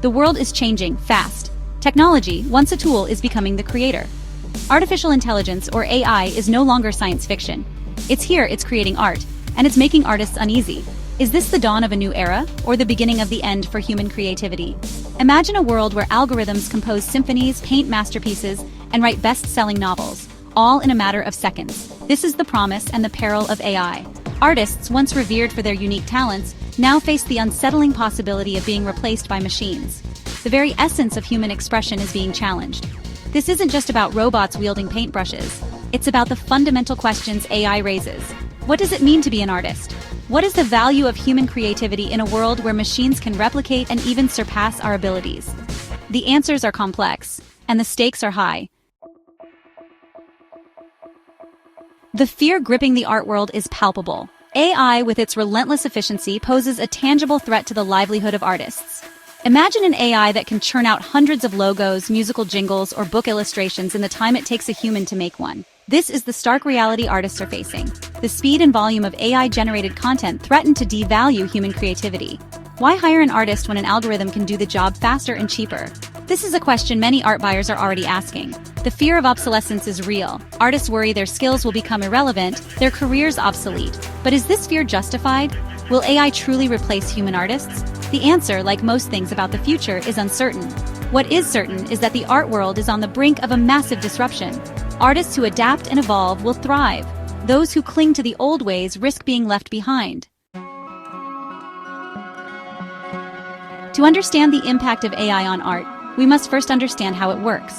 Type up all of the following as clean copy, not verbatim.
The world is changing fast. Technology, once a tool, is becoming the creator. Artificial intelligence, or AI, is no longer science fiction. It's here, it's creating art, and it's making artists uneasy. Is this the dawn of a new era, or the beginning of the end for human creativity? Imagine a world where algorithms compose symphonies, paint masterpieces, and write best-selling novels, all in a matter of seconds. This is the promise and the peril of AI. Artists, once revered for their unique talents, now face the unsettling possibility of being replaced by machines. The very essence of human expression is being challenged. This isn't just about robots wielding paintbrushes. It's about the fundamental questions AI raises. What does it mean to be an artist? What is the value of human creativity in a world where machines can replicate and even surpass our abilities? The answers are complex, and the stakes are high. The fear gripping the art world is palpable. AI, with its relentless efficiency, poses a tangible threat to the livelihood of artists. Imagine an AI that can churn out hundreds of logos, musical jingles, or book illustrations in the time it takes a human to make one. This is the stark reality artists are facing. The speed and volume of AI-generated content threaten to devalue human creativity. Why hire an artist when an algorithm can do the job faster and cheaper? This is a question many art buyers are already asking. The fear of obsolescence is real. Artists worry their skills will become irrelevant, their careers obsolete. But is this fear justified? Will AI truly replace human artists? The answer, like most things about the future, is uncertain. What is certain is that the art world is on the brink of a massive disruption. Artists who adapt and evolve will thrive. Those who cling to the old ways risk being left behind. To understand the impact of AI on art, we must first understand how it works.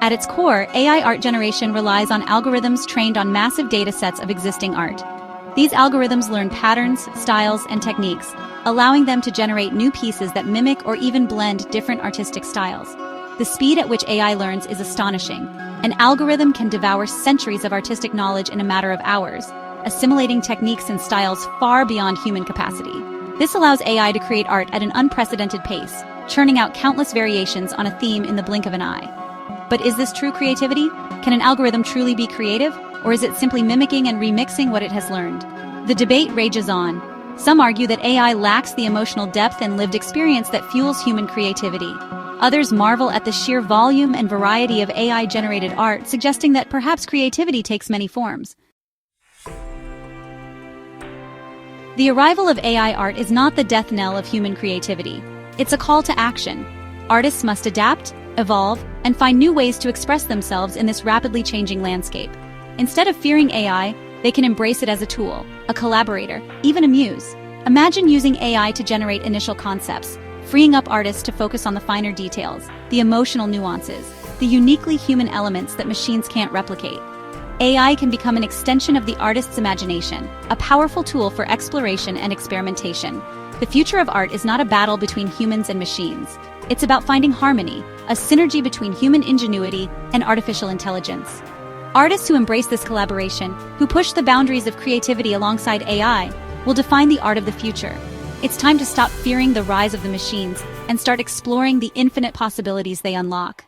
At its core, AI art generation relies on algorithms trained on massive data sets of existing art. These algorithms learn patterns, styles, and techniques, allowing them to generate new pieces that mimic or even blend different artistic styles. The speed at which AI learns is astonishing. An algorithm can devour centuries of artistic knowledge in a matter of hours, assimilating techniques and styles far beyond human capacity. This allows AI to create art at an unprecedented pace, churning out countless variations on a theme in the blink of an eye. But is this true creativity? Can an algorithm truly be creative? Or is it simply mimicking and remixing what it has learned? The debate rages on. Some argue that AI lacks the emotional depth and lived experience that fuels human creativity. Others marvel at the sheer volume and variety of AI-generated art, suggesting that perhaps creativity takes many forms. The arrival of AI art is not the death knell of human creativity. It's a call to action. Artists must adapt, evolve, and find new ways to express themselves in this rapidly changing landscape. Instead of fearing AI, they can embrace it as a tool, a collaborator, even a muse. Imagine using AI to generate initial concepts, freeing up artists to focus on the finer details, the emotional nuances, the uniquely human elements that machines can't replicate. AI can become an extension of the artist's imagination, a powerful tool for exploration and experimentation. The future of art is not a battle between humans and machines. It's about finding harmony, a synergy between human ingenuity and artificial intelligence. Artists who embrace this collaboration, who push the boundaries of creativity alongside AI, will define the art of the future. It's time to stop fearing the rise of the machines and start exploring the infinite possibilities they unlock.